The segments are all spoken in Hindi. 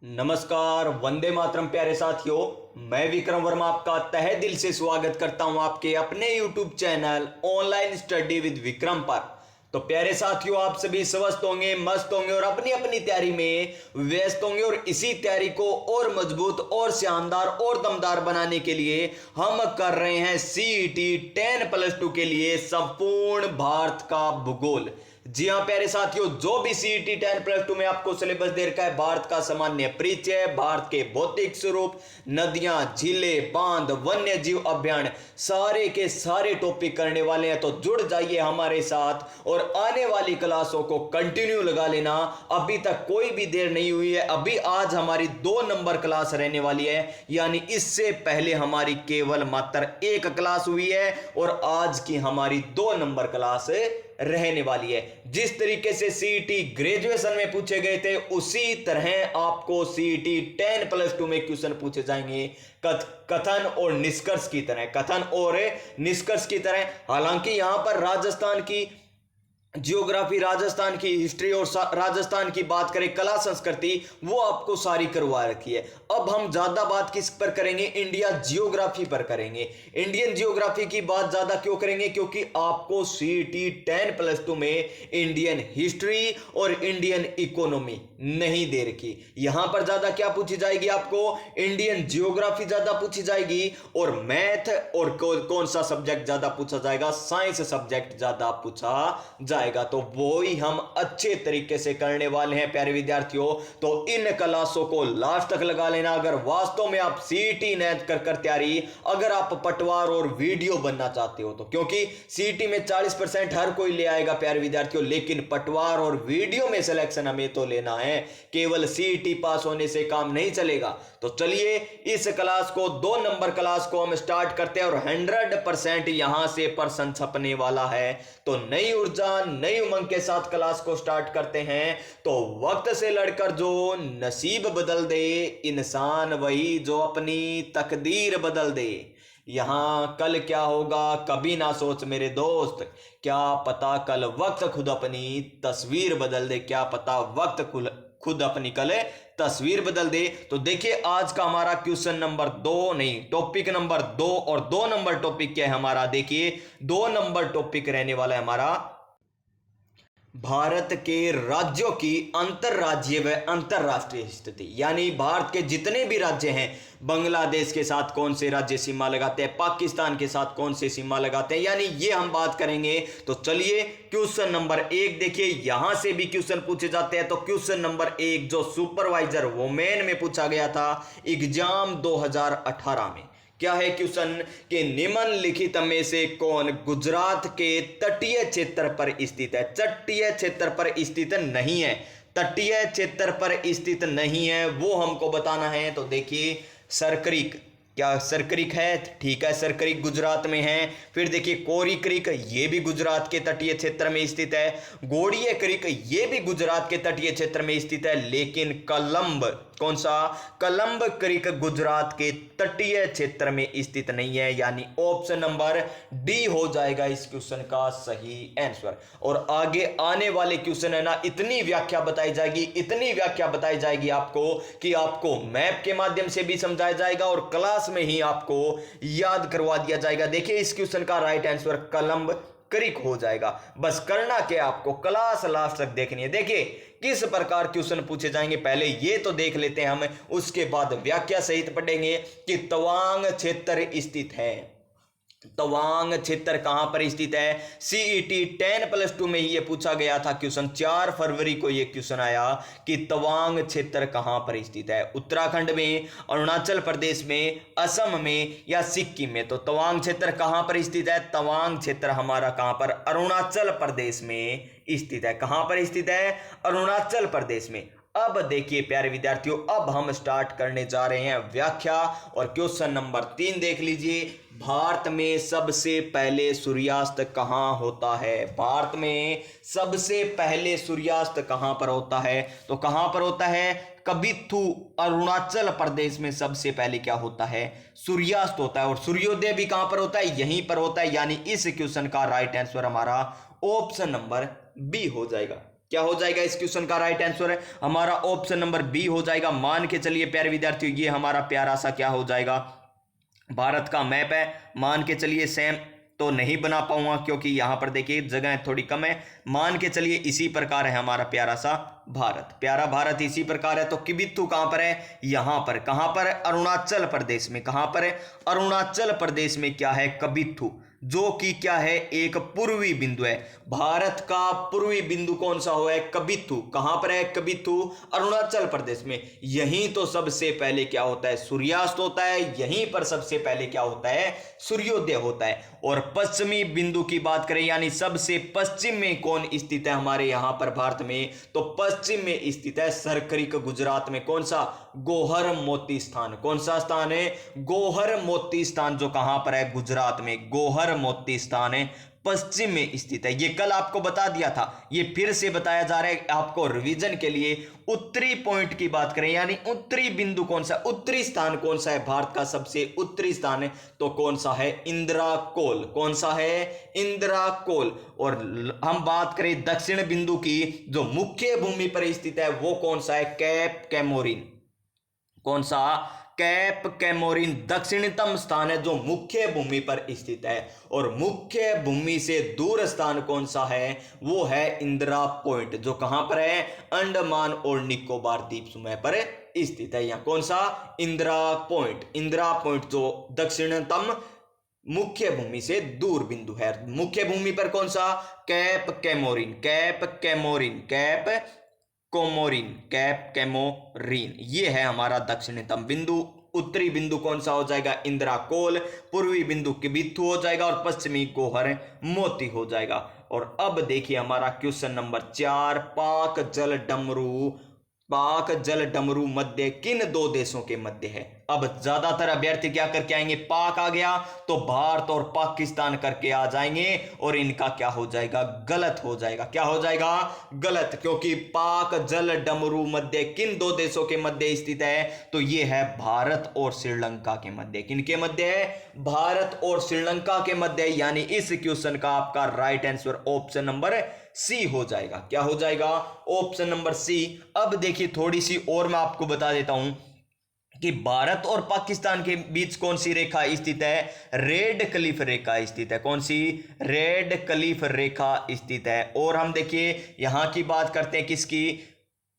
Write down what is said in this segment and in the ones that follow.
नमस्कार, वंदे मातरम प्यारे साथियों। मैं विक्रम वर्मा आपका तहे दिल से स्वागत करता हूं आपके अपने YouTube channel online study with Vikram पर। तो प्यारे साथियों, आप सभी स्वस्थ होंगे, मस्त होंगे और अपनी अपनी तैयारी में व्यस्त होंगे। और इसी तैयारी को और मजबूत और शानदार और दमदार बनाने के लिए हम कर रहे हैं CET 10+2 के लिए संपूर्ण भारत का भूगोल। जी हां प्यारे साथियों, जो भी CET 10+2 में आपको सिलेबस दे रखा है, भारत का सामान्य परिचय, भारत के भौतिक स्वरूप, नदियां, झीलें, बांध, वन्य जीव अभ्यारण्य, सारे के सारे टॉपिक करने वाले हैं। तो जुड़ जाइए हमारे साथ और आने वाली क्लासों को कंटिन्यू लगा लेना। अभी तक कोई भी देर नहीं हुई है। अभी आज हमारी 2 नंबर क्लास रहने वाली है, यानी इससे पहले हमारी केवल मात्र 1 क्लास हुई है और आज की हमारी 2 नंबर क्लास रहने वाली है। जिस तरीके से CET ग्रेजुएशन में पूछे गए थे, उसी तरह आपको CET 10+2 में क्वेश्चन पूछे जाएंगे, कथन और निष्कर्ष की तरह, कथन और निष्कर्ष की तरह। हालांकि यहां पर राजस्थान की जियोग्राफी, राजस्थान की हिस्ट्री और राजस्थान की बात करें, कला संस्कृति, वो आपको सारी करवा रखी है। अब हम ज्यादा बात किस पर करेंगे? इंडिया जियोग्राफी पर करेंगे। इंडियन जियोग्राफी की बात ज्यादा क्यों करेंगे? क्योंकि आपको CET 10+2 में इंडियन हिस्ट्री और इंडियन इकोनॉमी नहीं दे रखी। यहां पर ज्यादा क्या पूछी जाएगी? आपको इंडियन जियोग्राफी ज्यादा पूछी जाएगी और मैथ और कौन सा सब्जेक्ट ज्यादा पूछा जाएगा? साइंस सब्जेक्ट ज्यादा पूछा जाएगा। तो वो ही हम अच्छे तरीके से करने वाले हैं प्यारे विद्यार्थियों। तो इन क्लासों को लास्ट तक लगा लेना। अगर वास्तव में आप CET नेट कर तैयारी, अगर आप पटवार और वीडियो बनना चाहते हो तो, क्योंकि CET में 40% हर कोई ले आएगा प्यारे विद्यार्थियों, लेकिन पटवार और वीडियो में सिलेक्शन हमें तो लेना है। केवल CET पास होने से काम नहीं चलेगा। तो चलिए इस क्लास को, 2 नंबर क्लास को हम स्टार्ट करते हैं और 100% यहां से प्रश्न छपने वाला है। तो नई ऊर्जा, नई उमंग के साथ क्लास को स्टार्ट करते हैं। तो वक्त से लड़कर जो नसीब बदल दे, इंसान वही जो अपनी तकदीर बदल दे। यहां कल क्या होगा कभी ना सोच मेरे दोस्त, क्या पता कल वक्त खुद अपनी तस्वीर बदल दे, क्या पता वक्त खुद अपनी कल तस्वीर बदल दे। तो देखिए आज का हमारा क्वेश्चन नंबर 2 नहीं, टॉपिक नंबर 2, और 2 नंबर टॉपिक क्या है हमारा? देखिए 2 नंबर टॉपिक रहने वाला है हमारा भारत के राज्यों की अंतरराज्यीय व अंतरराष्ट्रीय स्थिति। यानी भारत के जितने भी राज्य हैं, बांग्लादेश के साथ कौन से राज्य सीमा लगाते हैं, पाकिस्तान के साथ कौन से सीमा लगाते हैं, यानी ये हम बात करेंगे। तो चलिए क्वेश्चन नंबर 1 देखिए, यहां से भी क्वेश्चन पूछे जाते हैं। तो क्वेश्चन नंबर 1 जो सुपरवाइजर वुमेन में पूछा गया था एग्जाम 2018 में, क्या है क्वेश्चन के निम्नलिखित में से कौन गुजरात के तटीय क्षेत्र पर स्थित है? तटीय क्षेत्र पर स्थित नहीं है, तटीय क्षेत्र पर स्थित नहीं है, वो हमको बताना है। तो देखिए सरक्रीक, क्या सरक्रीक है? ठीक है, सरक्रीक गुजरात में है। फिर देखिए कोरी क्रीक, ये भी गुजरात के तटीय क्षेत्र में स्थित है। गोड़िये क्रीक, ये भी गुजरात के तटीय क्षेत्र में स्थित है। लेकिन कलम्ब, कौन सा? कलम्ब क्रीक गुजरात के तटीय क्षेत्र में स्थित नहीं है, यानी ऑप्शन नंबर डी हो जाएगा इस क्वेश्चन का सही आंसर। और आगे आने वाले क्वेश्चन है ना, इतनी व्याख्या बताई जाएगी, इतनी व्याख्या बताई जाएगी आपको कि आपको मैप के माध्यम से भी समझाया जाएगा और क्लास में ही आपको याद करवा दिया जाएगा। देखिए इस क्वेश्चन का राइट आंसर कलम्ब क्रीक हो जाएगा। बस करना क्या, आपको क्लास लास्ट तक देखनी है। देखिए किस प्रकार क्वेश्चन पूछे जाएंगे, पहले ये तो देख लेते हैं हम, उसके बाद व्याख्या सहित पढ़ेंगे कि तवांग क्षेत्र स्थित है। तवांग क्षेत्र कहां पर स्थित है? CET 10+2 में ही ये पूछा गया था क्वेश्चन। 4 फरवरी को ये क्वेश्चन आया कि तवांग क्षेत्र कहां पर स्थित है? उत्तराखंड में, अरुणाचल प्रदेश में, असम में या सिक्किम में? तो तवांग क्षेत्र कहां पर स्थित है? तवांग क्षेत्र हमारा कहां पर? अरुणाचल प्रदेश में स्थित है। कहां पर स्थित है? अरुणाचल प्रदेश में। अब देखिए प्यारे विद्यार्थियों, अब हम स्टार्ट करने जा रहे हैं व्याख्या। और क्वेश्चन नंबर 3 देख लीजिए, भारत में सबसे पहले सूर्यास्त कहां होता है? भारत में सबसे पहले सूर्यास्त कहां पर होता है? तो कहां पर होता है? कबिथु, अरुणाचल प्रदेश में सबसे पहले क्या होता है? सूर्यास्त होता है। और सूर्योदय भी कहां पर होता है? यहीं पर होता है। यानी इस क्वेश्चन का राइट आंसर हमारा ऑप्शन नंबर बी हो जाएगा। क्या हो जाएगा इस क्वेश्चन का राइट आंसर है हमारा ऑप्शन नंबर बी हो जाएगा। मान के चलिए प्यारे विद्यार्थियों, ये हमारा प्यारा सा क्या हो जाएगा, भारत का मैप है। मान के चलिए सेम तो नहीं बना पाऊंगा क्योंकि यहां पर देखिए जगह थोड़ी कम है। मान के चलिए इसी प्रकार है हमारा प्यारा सा भारत, प्यारा भारत इसी प्रकार है। तो किबिथु कहां पर है, यहां पर। कहां पर है, अरुणाचल प्रदेश में। कहां पर है, अरुणाचल प्रदेश में क्या है, कबिथु, जो कि क्या है, एक पूर्वी बिंदु है। भारत का पूर्वी बिंदु कौन सा हुआ है, कबिथु। कहां पर है, कबिथु, अरुणाचल प्रदेश में। यहीं तो सबसे पहले क्या होता है, सूर्यास्त होता है। यहीं पर सबसे पहले क्या होता है, सूर्योदय होता है। और पश्चिमी बिंदु की बात करें, यानी सबसे पश्चिम में कौन स्थित है हमारे यहां पर भारत में, तो पश्चिम में स्थित है सरकरिक गुजरात में। कौन सा, गोहर मोती स्थान। कौन सा स्थान है, गोहर मोती स्थान, जो कहां पर है, गुजरात में। गोहर मोती स्थान है, पश्चिम में स्थित है। ये कल आपको बता दिया था, ये फिर से बताया जा रहा है आपको रिवीजन के लिए। उत्तरी पॉइंट की बात करें, यानी उत्तरी बिंदु कौन सा, उत्तरी स्थान कौन सा है, भारत का सबसे उत्तरी स्थान है तो कौन सा है, इंदिरा कोल। कौन सा है, इंदिरा कोल। और हम बात करें दक्षिण बिंदु की, जो मुख्य भूमि पर स्थित है, वो कौन सा है, कैप कैमोरिन। कौन सा, कैप कैमोरिन दक्षिणतम स्थान है जो मुख्य भूमि पर स्थित है। और मुख्य भूमि से दूर स्थान कौन सा है, वो है इंदिरा पॉइंट, जो कहां पर है, अंडमान और निकोबार द्वीप समूह पर स्थित है। यहां कौन सा, इंदिरा पॉइंट। इंदिरा पॉइंट जो दक्षिणतम मुख्य भूमि से दूर बिंदु है। मुख्य भूमि पर कौन सा, cap Comorin. Cap Comorin, cap Comorin, cap Comorin, ये है हमारा दक्षिणतम बिंदु। उत्तरी बिंदु कौन सा हो जाएगा, इंदिरा कोल। पूर्वी बिंदु किबिथु हो जाएगा और पश्चिमी गोहर मोती हो जाएगा। और अब देखिए हमारा क्वेश्चन नंबर 4, पाक जल डमरू, पाक जल डमरू मध्य किन दो देशों के मध्य है। अब ज्यादातर अभ्यर्थी क्या करके आएंगे, पाक आ गया तो भारत और पाकिस्तान करके आ जाएंगे, और इनका क्या हो जाएगा, गलत हो जाएगा। क्या हो जाएगा, गलत, क्योंकि पाक जल डमरू मध्य किन दो देशों के मध्य स्थित है, तो ये है भारत और श्रीलंका के मध्य। किनके मध्य है, भारत और श्रीलंका के मध्य। यानी इस क्वेश्चन का आपका right answer option number C हो जाएगा। क्या हो जाएगा, ऑप्शन नंबर सी। अब देखिए थोड़ी सी और मैं आपको बता देता हूं कि भारत और पाकिस्तान के बीच कौन सी रेखा स्थित है, रेड क्लिफ रेखा स्थित है। कौन सी, रेड क्लिफ रेखा स्थित है। और हम देखिए यहां की बात करते हैं किसकी,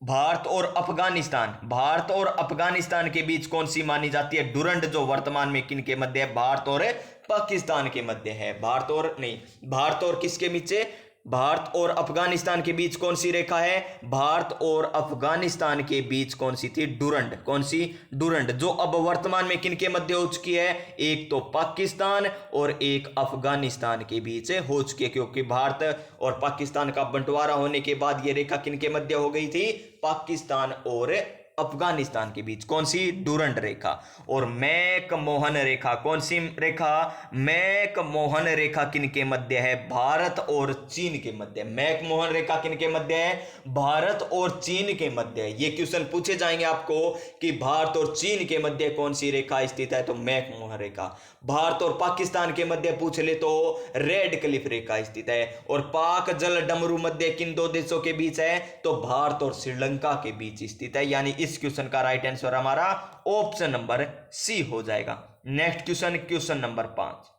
भारत और अफगानिस्तान। भारत और अफगानिस्तान के बीच कौन सी मानी जाती है, डुरंड, जो वर्तमान में किनके मध्य है, भारत और पाकिस्तान के मध्य है। भारत और नहीं, भारत और किसके बीच है, भारत और अफगानिस्तान के बीच कौन सी रेखा है, भारत और अफगानिस्तान के बीच कौन सी थी, डुरंड। कौन सी, डुरंड, जो अब वर्तमान में किनके मध्य हो चुकी है, एक तो पाकिस्तान और एक अफगानिस्तान के बीच हो चुकी है। क्योंकि भारत और पाकिस्तान का बंटवारा होने के बाद यह रेखा किनके मध्य हो गई थी, पाकिस्तान और अफगानिस्तान के बीच। कौन सी, डुरंड रेखा। और मैकमोहन रेखा, कौन सी रेखा, मैकमोहन रेखा किनके मध्य है, भारत और चीन के मध्य। मैकमोहन रेखा किनके मध्य है, भारत और चीन के मध्य है। ये क्वेश्चन पूछे जाएंगे आपको कि भारत और चीन के मध्य कौन सी रेखा स्थित है, तो मैकमोहन रेखा। भारत और पाकिस्तान के मध्य पूछ ले तो रेड क्लिफ रेखा स्थित है। और पाक जल डमरू मध्य किन दो देशों के बीच है, तो भारत और श्रीलंका के बीच स्थित है। यानी इस क्वेश्चन का राइट आंसर हमारा ऑप्शन नंबर सी हो जाएगा। नेक्स्ट क्वेश्चन, क्वेश्चन नंबर 5,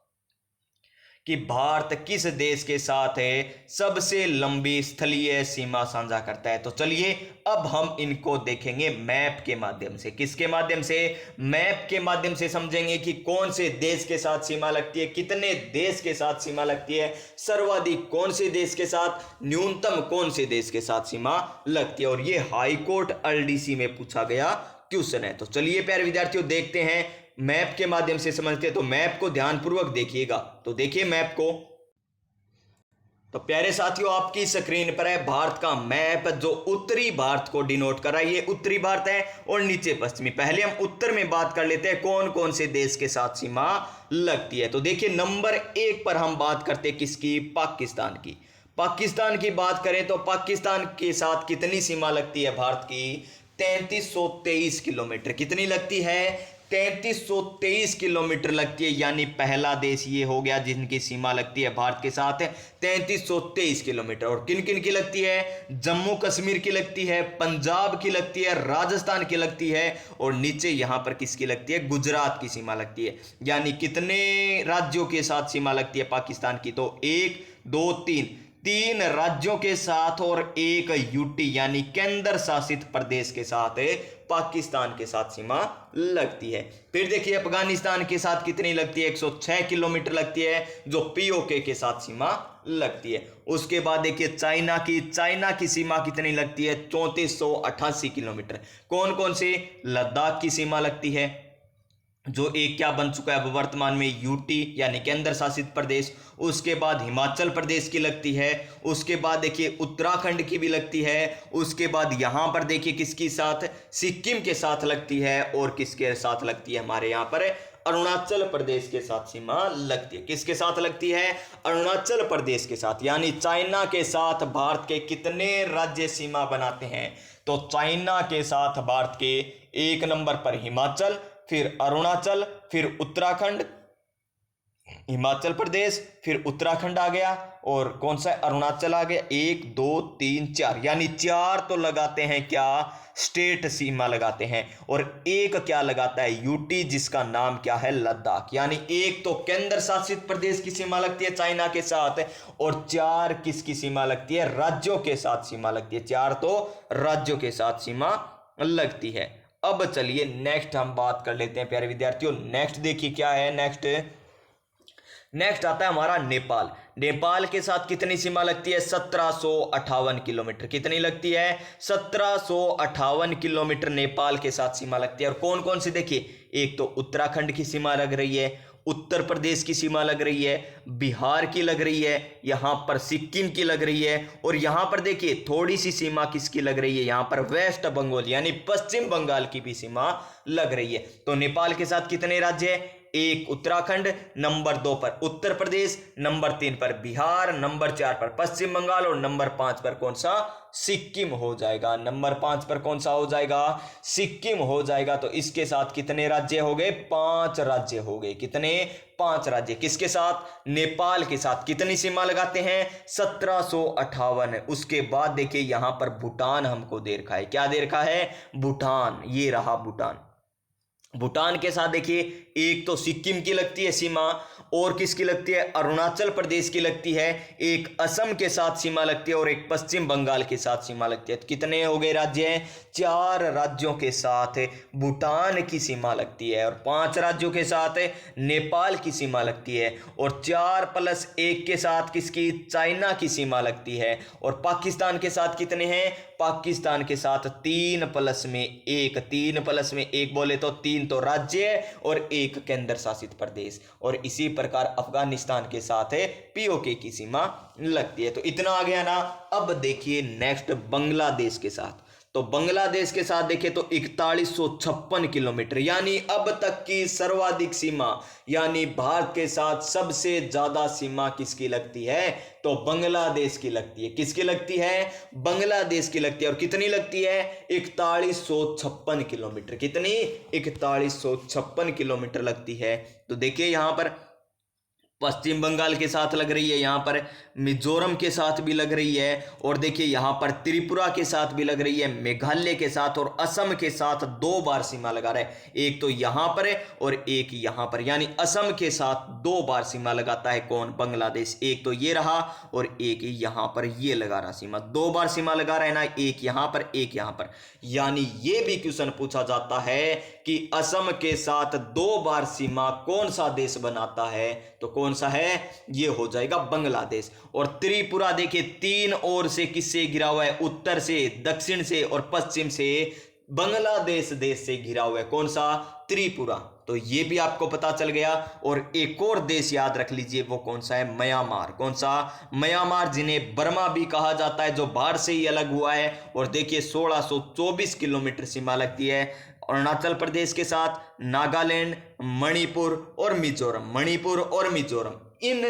कि भारत किस देश के साथ है सबसे लंबी स्थलीय सीमा साझा करता है। तो चलिए अब हम इनको देखेंगे मैप के माध्यम से। किसके माध्यम से, मैप के माध्यम से समझेंगे कि कौन से देश के साथ सीमा लगती है, कितने देश के साथ सीमा लगती है, सर्वाधिक कौन से देश के साथ, न्यूनतम कौन से देश के साथ सीमा लगती है। और ये हाई कोर्ट एलडीसी में पूछा गया क्वेश्चन है। तो चलिए प्यारे विद्यार्थियों देखते हैं, मैप के माध्यम से समझते हैं। तो मैप को ध्यानपूर्वक देखिएगा। तो देखिए मैप को, तो प्यारे साथियों आपकी स्क्रीन पर है भारत का मैप, जो उत्तरी भारत को डिनोट कर रहा है। ये उत्तरी भारत है और नीचे पश्चिमी। पहले हम उत्तर में बात कर लेते हैं कौन कौन से देश के साथ सीमा लगती है। तो देखिए नंबर 1 पर हम बात करते हैं किसकी, पाकिस्तान की। पाकिस्तान की बात करें तो पाकिस्तान के साथ कितनी सीमा लगती है भारत की, 3323 किलोमीटर। कितनी लगती है? 3323 किलोमीटर लगती है। यानी पहला देश ये हो गया जिनकी सीमा लगती है भारत के साथ 3323 किलोमीटर। और किन किन की लगती है? जम्मू कश्मीर की लगती है, पंजाब की लगती है, राजस्थान की लगती है, और नीचे यहां पर किसकी लगती है? गुजरात की सीमा लगती है। यानी कितने राज्यों के साथ सीमा लगती है पाकिस्तान की? तो 1 2 3 तीन राज्यों के साथ और एक यूटी यानी केंद्र शासित प्रदेश के साथ पाकिस्तान के साथ सीमा लगती है। फिर देखिए अफगानिस्तान के साथ कितनी लगती है? 106 किलोमीटर लगती है, जो पीओके के साथ सीमा लगती है। उसके बाद देखिए चाइना की सीमा कितनी लगती है? 3488 किलोमीटर। कौन कौन से? लद्दाख की सीमा लगती है, जो एक क्या बन चुका है अब वर्तमान में? यूटी यानी केंद्र शासित प्रदेश। उसके बाद हिमाचल प्रदेश की लगती है। उसके बाद देखिए उत्तराखंड की भी लगती है। उसके बाद यहां पर देखिए किसकी साथ? सिक्किम के साथ लगती है। और किसके साथ लगती है? हमारे यहां पर अरुणाचल प्रदेश के साथ सीमा लगती है। किसके साथ लगती है? अरुणाचल प्रदेश के साथ। यानी चाइना के साथ भारत के कितने राज्य सीमा बनाते हैं? तो चाइना के साथ भारत के 1 नंबर पर हिमाचल, फिर अरुणाचल, फिर उत्तराखंड, हिमाचल प्रदेश, फिर उत्तराखंड आ गया, और कौन सा? अरुणाचल आ गया। 1 2 3 4, यानी 4 तो लगाते हैं क्या? स्टेट सीमा लगाते हैं। और एक क्या लगाता है? यूटी, जिसका नाम क्या है? लद्दाख। यानी एक तो केंद्र शासित प्रदेश की सीमा लगती है चाइना के साथ, और 4 किसकी सीमा लगती है? राज्यों के साथ सीमा लगती है। 4 तो राज्यों के साथ सीमा लगती है। अब चलिए नेक्स्ट हम बात कर लेते हैं प्यारे विद्यार्थियों। नेक्स्ट देखिए क्या है? नेक्स्ट आता है हमारा नेपाल। नेपाल के साथ कितनी सीमा लगती है? 1758 किलोमीटर। कितनी लगती है? 1758 किलोमीटर नेपाल के साथ सीमा लगती है। और कौन कौन सी? देखिए एक तो उत्तराखंड की सीमा लग रही है, उत्तर प्रदेश की सीमा लग रही है, बिहार की लग रही है, यहां पर सिक्किम की लग रही है, और यहां पर देखिए थोड़ी सी सीमा किसकी लग रही है? यहां पर वेस्ट बंगाल यानी पश्चिम बंगाल की भी सीमा लग रही है। तो नेपाल के साथ कितने राज्य है? 1 उत्तराखंड, नंबर 2 पर उत्तर प्रदेश, नंबर 3 पर बिहार, नंबर 4 पर पश्चिम बंगाल, और नंबर 5 पर कौन सा? सिक्किम हो जाएगा। नंबर 5 पर कौन सा हो जाएगा? सिक्किम हो जाएगा। तो इसके साथ कितने राज्य हो गए? 5 राज्य हो गए। कितने? 5 राज्य। किसके साथ? नेपाल के साथ। कितनी सीमा लगाते हैं? 1758। उसके बाद देखिए यहां पर भूटान हमको दे रखा है। क्या दे रखा है? भूटान। ये रहा भूटान। भूटान के साथ देखिए एक तो सिक्किम की लगती है सीमा, और किसकी लगती है? अरुणाचल प्रदेश की लगती है, एक असम के साथ सीमा लगती है, और एक पश्चिम बंगाल के साथ सीमा लगती है। तो कितने हो गए राज्य हैं? 4 राज्यों के साथ भूटान की सीमा लगती है, और 5 राज्यों के साथ नेपाल की सीमा लगती है, और 4 + 1 के साथ किसकी? चाइना की सीमा लगती है। और पाकिस्तान के साथ कितने हैं? पाकिस्तान के साथ 3 + में 1, 3 + में 1 बोले तो 3 तो राज्य और 1 केंद्र शासित प्रदेश। और इसी प्रकार अफगानिस्तान के साथ है पीओके की सीमा लगती है। तो इतना आ गया ना। अब देखिए नेक्स्ट बांग्लादेश के साथ। तो बांग्लादेश के साथ देखिए तो 4156 किलोमीटर, यानी अब तक की सर्वाधिक सीमा, यानी भारत के साथ सबसे ज्यादा सीमा किसकी लगती है? तो बांग्लादेश की लगती है। किसकी लगती है? बांग्लादेश की लगती है। और कितनी लगती है? 4156 किलोमीटर। कितनी? 4156 किलोमीटर लगती है। तो देखिए यहां पर पश्चिम बंगाल के साथ लग रही है, यहाँ पर मिजोरम के साथ भी लग रही है, और देखिए यहाँ पर त्रिपुरा के साथ भी लग रही है, मेघालय के साथ और असम के साथ 2 बार सीमा लगा रहा है। एक तो यहाँ पर है और एक यहाँ पर, यानी असम के साथ 2 बार सीमा लगाता है कौन? बांग्लादेश। एक तो ये रहा और एक यहाँ पर ये लगा रहा सीमा। 2 बार सीमा लगा रहा है ना, एक यहाँ पर एक यहाँ पर। यानी ये भी क्वेश्चन पूछा जाता है कि असम के साथ 2 बार सीमा कौन सा देश बनाता है? तो कौन सा है? ये हो जाएगा बांग्लादेश। और त्रिपुरा देखिए 3 ओर से किससे घिरा हुआ है? उत्तर से, दक्षिण से और पश्चिम से बांग्लादेश देश से घिरा हुआ है। कौन सा? त्रिपुरा। तो ये भी आपको पता चल गया। और एक और देश याद रख लीजिए, वो कौन सा है? म्यांमार। कौन सा? म्यांमार, जिन्हें बर्मा भी कहा जाता है, जो भारत से ही अलग हुआ है। और देखिए 1624 किलोमीटर सीमा लगती है अरुणाचल प्रदेश के साथ, नागालैंड, मणिपुर और मिजोरम। मणिपुर और मिजोरम, इन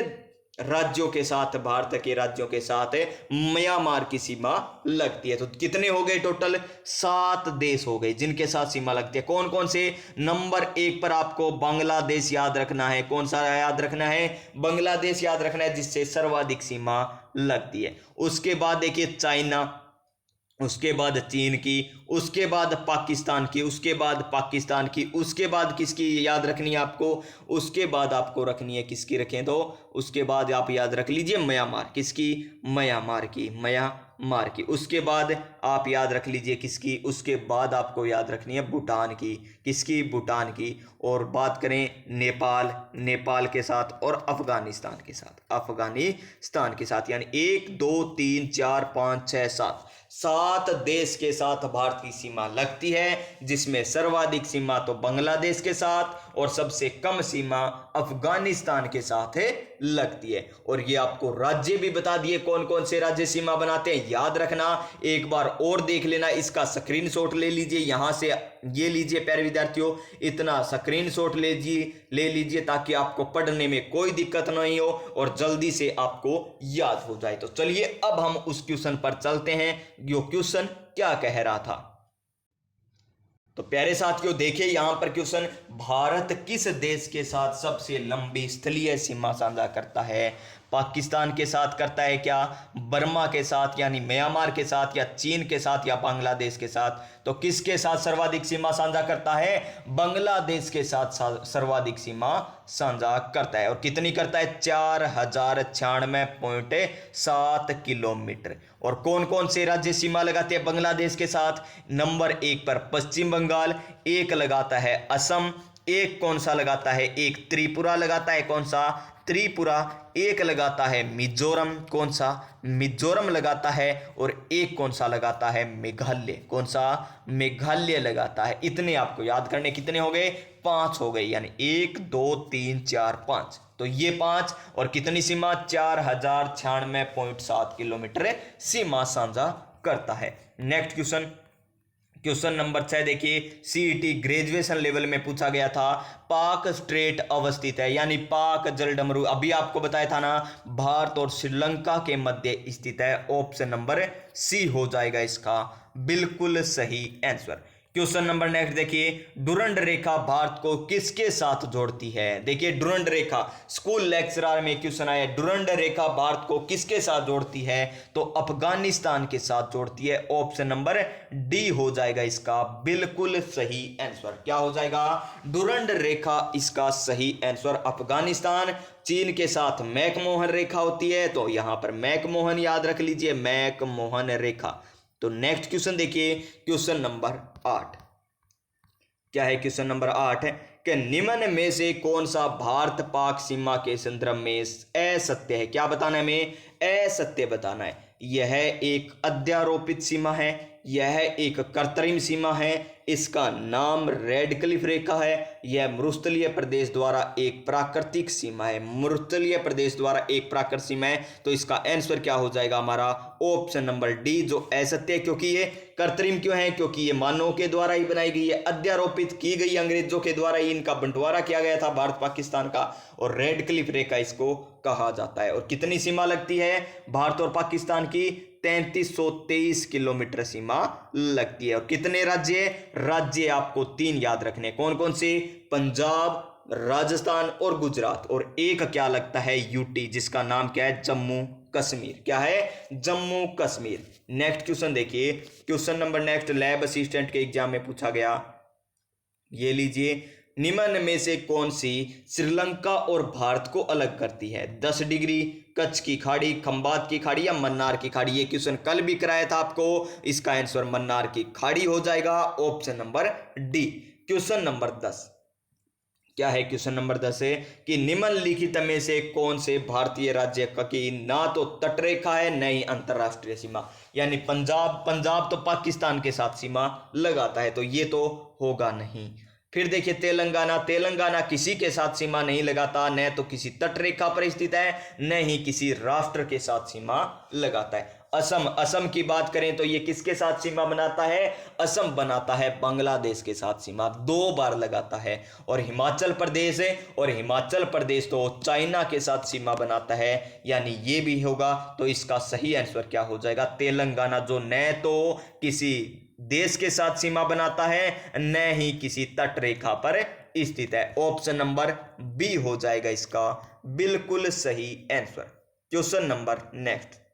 राज्यों के साथ, भारत के राज्यों के साथ म्यांमार की सीमा लगती है। तो कितने हो गए टोटल? 7 देश हो गए जिनके साथ सीमा लगती है। कौन कौन से? नंबर 1 पर आपको बांग्लादेश याद रखना है। कौन सा याद रखना है? बांग्लादेश याद रखना है, जिससे सर्वाधिक सीमा लगती है। उसके बाद देखिए चाइना, उसके बाद चीन की, उसके बाद पाकिस्तान की, उसके बाद पाकिस्तान की, उसके बाद किसकी याद रखनी है आपको? उसके बाद आपको रखनी है किसकी? रखें तो उसके बाद आप याद रख लीजिए म्यांमार। किसकी? म्यांमार की, म्यांमार की। उसके बाद आप याद रख लीजिए किसकी? उसके बाद आपको याद रखनी है भूटान की। किसकी? भूटान की। और बात करें नेपाल, नेपाल के साथ, और अफगानिस्तान के साथ, अफगानिस्तान के साथ। यानी 1 2 3 4 5 6 7 7 देश के साथ भारत की सीमा लगती है, जिसमें सर्वाधिक सीमा तो बांग्लादेश के साथ और सबसे कम सीमा अफगानिस्तान के साथ है लगती है। और ये आपको राज्य भी बता दिए कौन कौन से राज्य सीमा बनाते हैं, याद रखना। एक बार और देख लेना, इसका स्क्रीनशॉट ले लीजिए, यहां से ये लीजिए प्यारे विद्यार्थियों, इतना स्क्रीनशॉट ले लीजिए ताकि आपको पढ़ने में कोई दिक्कत नहीं हो और जल्दी से आपको याद हो जाए। तो चलिए अब हम उस क्वेश्चन पर चलते हैं, जो क्वेश्चन क्या कह रहा था। तो प्यारे साथियों देखिए यहां पर क्वेश्चन, भारत किस देश के साथ सबसे लंबी स्थलीय सीमा साझा करता है? पाकिस्तान के साथ करता है क्या, बर्मा के साथ यानी म्यांमार के साथ, या चीन के साथ, या बांग्लादेश के साथ? तो किसके साथ सर्वाधिक सीमा साझा करता है? बांग्लादेश के साथ सर्वाधिक सीमा साझा करता है। और कितनी करता है? 4096.7 किलोमीटर। और कौन कौन से राज्य सीमा लगाते हैं बांग्लादेश के साथ? नंबर 1 पर पश्चिम बंगाल, एक लगाता है असम, एक कौन सा लगाता है? एक त्रिपुरा लगाता है। कौन सा? त्रिपुरा। एक लगाता है मिजोरम, कौन सा? मिजोरम लगाता है। और एक कौन सा लगाता है? मेघालय। कौन सा? मेघालय लगाता है। इतने आपको याद करने, कितने हो गए? 5 हो गए, यानी 1 2 3 4 5। तो ये 5 और कितनी सीमा? 4096.7 किलोमीटर सीमा साझा करता है। नेक्स्ट क्वेश्चन, क्वेश्चन नंबर 6 देखिए, सीईटी ग्रेजुएशन लेवल में पूछा गया था। पाक स्ट्रेट अवस्थित है, यानी पाक जलडमरू, अभी आपको बताया था ना, भारत और श्रीलंका के मध्य स्थित है। ऑप्शन नंबर सी हो जाएगा इसका बिल्कुल सही आंसर। क्वेश्चन नंबर नेक्स्ट देखिए, डुरंड रेखा भारत को किसके साथ जोड़ती है? देखिए डुरंड रेखा, स्कूल लेक्चरर में क्वेश्चन आया, डुरंड रेखा भारत को किसके साथ जोड़ती है? तो अफगानिस्तान के साथ जोड़ती है। ऑप्शन नंबर डी हो जाएगा इसका बिल्कुल सही आंसर। क्या हो जाएगा? डुरंड रेखा इसका सही आंसर। अफगानिस्तान, चीन के साथ मैकमोहन रेखा होती है, तो यहां पर मैकमोहन याद रख लीजिए, मैकमोहन रेखा। तो नेक्स्ट क्वेश्चन देखिए, क्वेश्चन नंबर 8। क्या है क्वेश्चन नंबर 8 है कि निम्न में से कौन सा भारत पाक सीमा के संदर्भ में असत्य है? क्या बताना है हमें? असत्य बताना है। यह एक अध्यारोपित सीमा है, यह एक कृत्रिम सीमा है, इसका नाम रेड क्लिफ रेखा है, यह मरुस्थलीय प्रदेश द्वारा एक प्राकृतिक सीमा है। मरुस्थलीय प्रदेश द्वारा एक प्राकृतिक सीमा है, तो इसका आंसर क्या हो जाएगा हमारा? ऑप्शन नंबर डी, जो असत्य है। क्योंकि ये कृत्रिम क्यों है? क्योंकि ये मानवों के द्वारा ही बनाई गई है, अध्यारोपित की गई, अंग्रेजों के द्वारा ही इनका बंटवारा किया गया था भारत पाकिस्तान का, और रेड क्लिफ रेखा इसको कहा जाता है। और कितनी सीमा लगती है भारत और पाकिस्तान की? 3323 किलोमीटर सीमा लगती है। और कितने राज्य आपको 3 याद रखने, कौन कौन से? पंजाब, राजस्थान और गुजरात। और एक क्या लगता है? यूटी, जिसका नाम क्या है? जम्मू कश्मीर। क्या है? जम्मू कश्मीर। नेक्स्ट क्वेश्चन देखिए, question number next lab assistant के एग्जाम में पूछा गया, ये लीजिए, निम्न में से कौन सी श्रीलंका और भारत को अलग करती है? 10 डिग्री, कच्छ की खाड़ी, खंबात की खाड़ी, या मन्नार की खाड़ी? ये क्वेश्चन कल भी कराया था आपको, इसका आंसर मन्नार की खाड़ी हो जाएगा। Option number D. Question number 10। क्या है क्वेश्चन नंबर 10 है कि निम्नलिखित में से कौन से भारतीय राज्य की ना तो तटरेखा है न ही अंतरराष्ट्रीय सीमा? यानी पंजाब तो पाकिस्तान के साथ सीमा लगाता है, तो ये तो होगा नहीं। फिर देखिए तेलंगाना किसी के साथ सीमा नहीं लगाता, न तो किसी तटरेखा पर स्थित है, न ही किसी राष्ट्र के साथ सीमा लगाता है। असम, असम की बात करें तो ये किसके साथ सीमा बनाता है? असम बनाता है बांग्लादेश के साथ सीमा, 2 बार लगाता है। और हिमाचल प्रदेश है, और हिमाचल प्रदेश तो चाइना के साथ सीमा बनाता है, यानी ये भी होगा। तो इसका सही आंसर क्या हो जाएगा? तेलंगाना, जो न तो किसी देश के साथ सीमा बनाता है, न ही किसी तट रेखा पर स्थित है। ऑप्शन नंबर बी हो जाएगा इसका बिल्कुल सही आंसर। क्वेश्चन नंबर नेक्स्ट,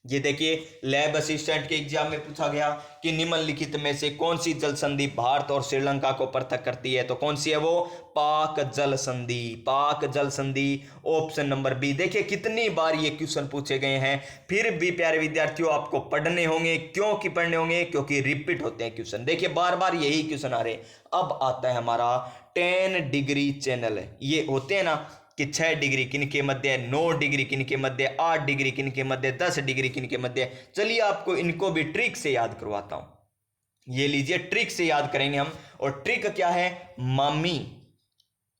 ये देखिए लैब असिस्टेंट के एग्जाम में पूछा गया कि निम्नलिखित में से कौन सी जल संधि भारत और श्रीलंका को पृथक करती है? तो कौन सी है वो? पाक जल संधि, पाक जल संधि। Option number B. देखिए कितनी बार ये क्वेश्चन पूछे गए हैं, फिर भी प्यारे विद्यार्थियों आपको पढ़ने होंगे। क्यों कि पढ़ने होंगे? क्योंकि रिपीट होते हैं क्वेश्चन। देखिए बार बार यही क्वेश्चन आ रहे हैं। अब आता है हमारा 10 डिग्री चैनल। ये होते हैं ना कि 6 डिग्री किन के मध्य, 9 डिग्री किन के मध्य, 8 डिग्री किन के मध्य, 10 डिग्री किन के मध्य। चलिए आपको इनको भी ट्रिक से याद करवाता हूं। ये लीजिए, ट्रिक से याद करेंगे हम। और ट्रिक क्या है? मामी,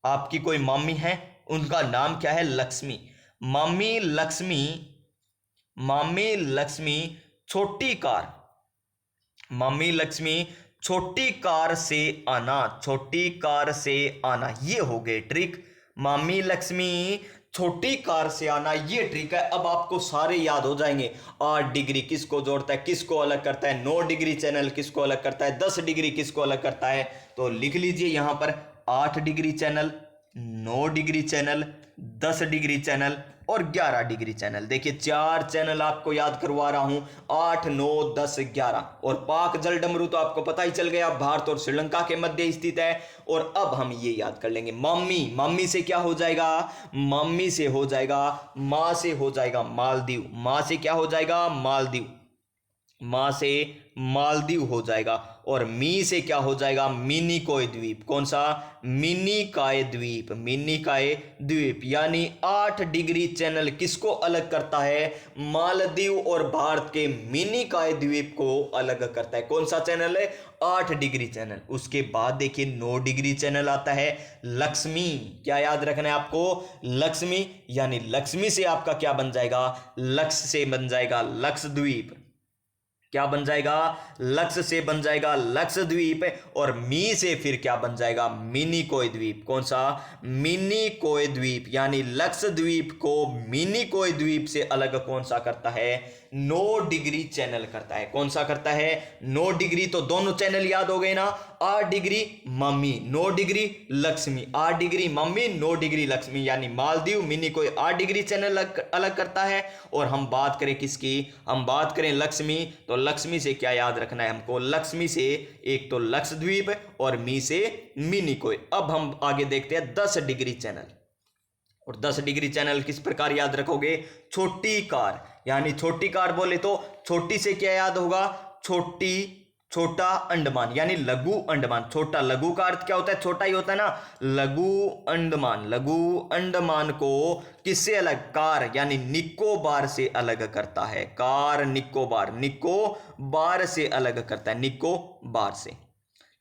आपकी कोई मामी है, उनका नाम क्या है? लक्ष्मी। मामी लक्ष्मी, मामी लक्ष्मी छोटी कार, मामी लक्ष्मी छोटी कार से आना, छोटी कार से आना, ये हो गए ट्रिक। मामी लक्ष्मी छोटी कार से आना, ये ट्रिक है। अब आपको सारे याद हो जाएंगे। 8 डिग्री किसको जोड़ता है, किसको अलग करता है, 9 डिग्री चैनल किसको अलग करता है, 10 डिग्री किसको अलग करता है। तो लिख लीजिए यहां पर 8 degree channel, 9 degree channel, 10 degree channel और 11 डिग्री चैनल। देखिए 4 चैनल आपको याद करवा रहा हूं, 8, 9, 10, 11। और पाक जल डमरू तो आपको पता ही चल गया, भारत और श्रीलंका के मध्य स्थित है। और अब हम ये याद कर लेंगे, मामी, मामी से क्या हो जाएगा? मामी से हो जाएगा, मां से हो जाएगा मालदीव, मां से क्या हो जाएगा? मालदीव, मां से मालदीव हो जाएगा। और मी से क्या हो जाएगा? मिनिकॉय द्वीप। कौन सा? मिनिकॉय द्वीप, मिनिकॉय द्वीप। यानी 8 डिग्री चैनल किसको अलग करता है? मालदीव और भारत के मिनिकॉय द्वीप को अलग करता है। कौन सा चैनल है? 8 डिग्री चैनल। उसके बाद देखिए 9 डिग्री चैनल आता है लक्ष्मी। क्या याद रखना है आपको? लक्ष्मी, यानी लक्ष्मी से आपका क्या बन जाएगा? लक्ष्य से बन जाएगा लक्षद्वीप। क्या बन जाएगा? लक्ष्य से बन जाएगा लक्षद्वीप। और मी से फिर क्या बन जाएगा? मिनिकॉय द्वीप। कौन सा? मिनिकॉय द्वीप। यानी लक्षद्वीप को मिनिकॉय द्वीप से अलग कौन सा करता है? 9 डिग्री चैनल करता है। कौन सा करता है? 9 डिग्री। तो दोनों चैनल याद हो गए ना? 8 degree mummy, 9 degree Lakshmi, 8 degree mummy, 9 degree Lakshmi. यानी मालदीव मिनिकॉय 8 डिग्री चैनल अलग करता है। और हम बात करें किसकी? हम बात करें लक्ष्मी। तो लक्ष्मी से क्या याद रखना है हमको? लक्ष्मी से एक तो लक्षद्वीप और मी से मिनिकॉय। अब हम आगे देखते हैं 10 डिग्री चैनल। और 10 डिग्री चैनल किस प्रकार याद रखोगे? छोटी कार। यानी छोटी कार बोले तो छोटी से क्या याद होगा? छोटी, छोटा अंडमान, यानी लघु अंडमान। छोटा, लघु का अर्थ क्या होता है? छोटा ही होता है ना। लघु अंडमान, लघु अंडमान को किससे अलग? कार यानी निकोबार से अलग करता है। कार निकोबार, निकोबार से अलग करता है, निकोबार से।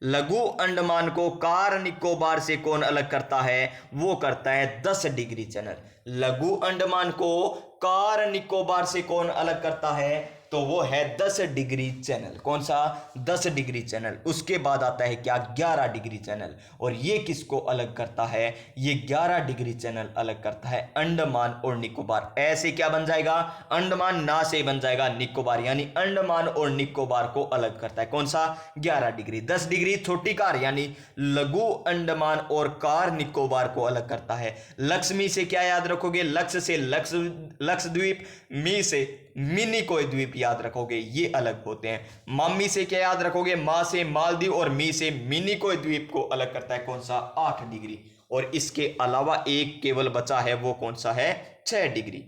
लघु अंडमान को कार निकोबार से कौन अलग करता है? वो करता है 10 डिग्री चैनल। लघु अंडमान को कार निकोबार से कौन अलग करता है? तो वो है 10 डिग्री चैनल। कौन सा? 10 डिग्री चैनल। उसके बाद आता है क्या? 11 डिग्री चैनल। और ये किसको अलग करता है? ये 11 डिग्री चैनल अलग करता है अंडमान और निकोबार। ऐसे क्या बन जाएगा? अंडमान ना से बन जाएगा निकोबार, यानी अंडमान और निकोबार को अलग करता है। कौन सा? 11 डिग्री। 10 डिग्री छोटी कार यानी लघु अंडमान और कार निकोबार को अलग करता है। लक्ष्मी से क्या याद रखोगे? लक्ष्य से लक्षद्वीप, मी से मिनिकॉय द्वीप याद रखोगे, ये अलग होते हैं। मामी से क्या याद रखोगे? मां से मालदीव और मी से मिनिकॉय द्वीप को अलग करता है। कौन सा? 8 डिग्री। और इसके अलावा एक केवल बचा है, वो कौन सा है? 6 डिग्री।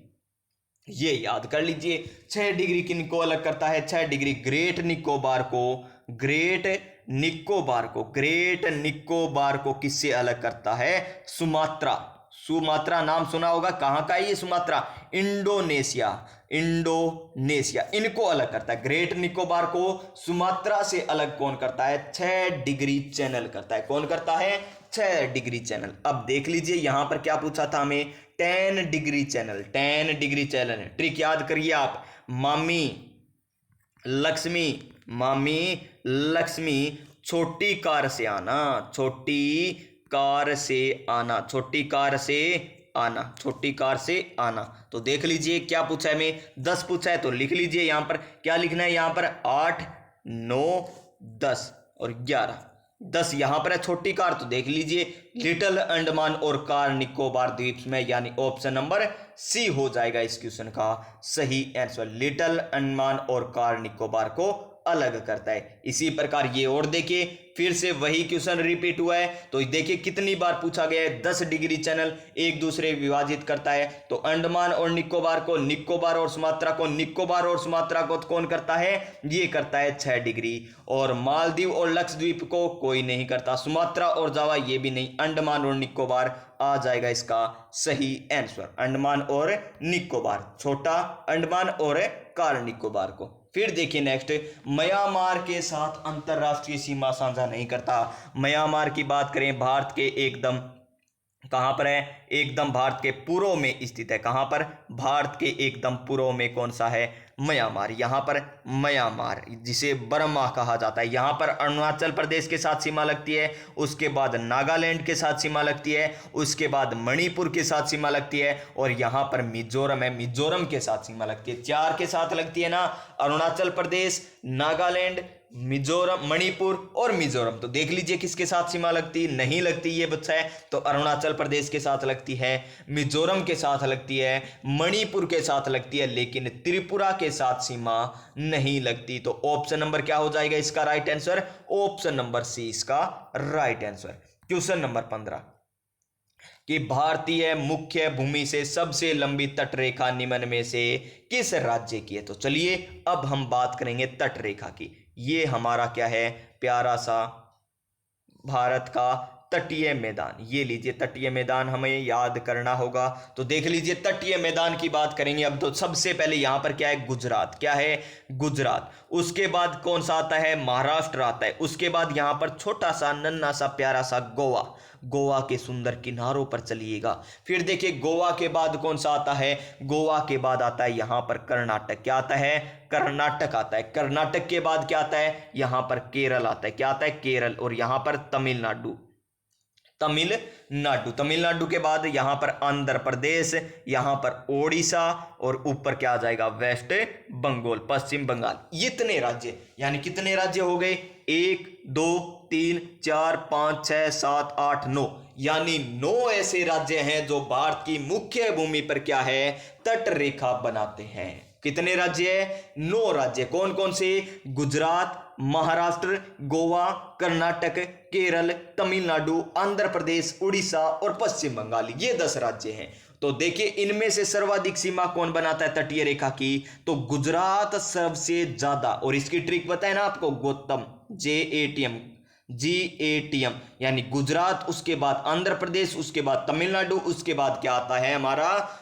ये याद कर लीजिए 6 डिग्री किनको अलग करता है? 6 डिग्री ग्रेट निकोबार को, ग्रेट निकोबार को, ग्रेट निकोबार को किससे अलग करता है? सुमात्रा। सुमात्रा नाम सुना होगा, कहां का है ये सुमात्रा? Indonesia, Indonesia. इनको अलग करता है। ग्रेट निकोबार को सुमात्रा से अलग कौन करता है? 6 डिग्री चैनल करता है। कौन करता है? 6 डिग्री चैनल। अब देख लीजिए यहां पर क्या पूछा था हमें? 10 degree channel, 10 degree channel. Trick याद करिए आप, मामी लक्ष्मी, मामी लक्ष्मी छोटी कार से आना, छोटी कार से आना, छोटी कार से आना, छोटी कार से आना। तो देख लीजिए क्या पूछा है, मैं 10 पूछा है तो लिख लीजिए यहां पर क्या लिखना है, यहां पर 8 9 10 और 11, 10 यहां पर है छोटी कार, तो देख लीजिए लिटिल अंडमान और कार निकोबार द्वीप में, यानी ऑप्शन नंबर सी हो जाएगा इस क्वेश्चन का सही आंसर। लिटिल अंडमान और कार निकोबार को अलग करता है। इसी प्रकार ये और देखिए फिर से वही क्वेश्चन रिपीट हुआ है, तो देखिए कितनी बार पूछा गया है, 10 डिग्री चैनल एक दूसरे विभाजित करता है। तो अंडमान और निकोबार को, निकोबार और सुमात्रा को, निकोबार और सुमात्रा को कौन करता है, ये करता है 6 डिग्री। और मालदीव और लक्षद्वीप को कोई नहीं करता, सुमात्रा और जावा ये भी नहीं, अंडमान और निकोबार आ जाएगा इसका सही आंसर। अंडमान और निकोबार, छोटा अंडमान और कार निकोबार को। फिर देखिए नेक्स्ट, म्यांमार के साथ अंतरराष्ट्रीय सीमा साझा नहीं करता। म्यांमार की बात करें, भारत के एकदम कहां पर है, एकदम भारत के पूर्व में स्थित है। कहां पर, भारत के एकदम पूर्व में कौन सा है, म्यांमार। यहां पर म्यांमार जिसे बर्मा कहा जाता है, यहां पर अरुणाचल प्रदेश के साथ सीमा लगती है, उसके बाद नागालैंड के साथ सीमा लगती है, उसके बाद मणिपुर के साथ सीमा लगती है, और यहां पर मिजोरम है, मिजोरम के साथ सीमा लगती है। 4 के साथ लगती है ना, अरुणाचल प्रदेश, नागालैंड, मिजोरम, मणिपुर और मिजोरम। तो देख लीजिए किसके साथ सीमा लगती, नहीं लगती ये बच्चा है, तो अरुणाचल प्रदेश के साथ लगती है, मिजोरम के साथ लगती है, मणिपुर के साथ लगती है, लेकिन त्रिपुरा के साथ सीमा नहीं लगती। तो ऑप्शन नंबर क्या हो जाएगा इसका right answer, option number C इसका राइट आंसर। क्वेश्चन नंबर 15 कि भारतीय मुख्य भूमि से सबसे लंबी तटरेखा निम्न में से किस राज्य की है। तो चलिए अब हम बात करेंगे तटरेखा की। ये हमारा क्या है, प्यारा सा भारत का तटीय मैदान। ये लीजिए तटीय मैदान हमें याद करना होगा। तो देख लीजिए तटीय मैदान की बात करेंगे अब, तो सबसे पहले यहां पर क्या है, गुजरात। क्या है, गुजरात। उसके बाद कौन सा आता है, महाराष्ट्र आता है। उसके बाद यहां पर छोटा सा नन्हा सा प्यारा सा गोवा, गोवा के सुंदर किनारों पर चलिएगा। फिर देखिए गोवा के बाद कौन सा आता है, गोवा के बाद आता है यहां पर कर्नाटक। क्या आता है, कर्नाटक आता है। कर्नाटक के बाद क्या आता है, यहां पर केरल आता है। क्या आता है, केरल। और यहां पर तमिलनाडु, तमिलनाडु। तमिलनाडु के बाद यहां पर आंध्र प्रदेश, यहां पर ओडिशा, और ऊपर क्या आ जाएगा, वेस्ट बंगाल, पश्चिम बंगाल। इतने राज्य, यानी कितने राज्य हो गए, 1 2 3 4 5 6 7 8 9, यानी 9 ऐसे राज्य हैं जो भारत की मुख्य भूमि पर क्या है, तट रेखा बनाते हैं। कितने राज्य है, 9 राज्य। कौन कौन से, गुजरात, महाराष्ट्र, गोवा, कर्नाटक, केरल, तमिलनाडु, आंध्र प्रदेश, उड़ीसा और पश्चिम बंगाल, ये 10 राज्य हैं। तो देखिए इनमें से सर्वाधिक सीमा कौन बनाता है तटीय रेखा की, तो गुजरात सबसे ज्यादा। और इसकी ट्रिक पता है ना आपको, गौतम, GATM, यानी गुजरात, उसके बाद आंध्र प्रदेश, उसके बाद तमिलनाडु, उसके बाद क्या आता है हमारा,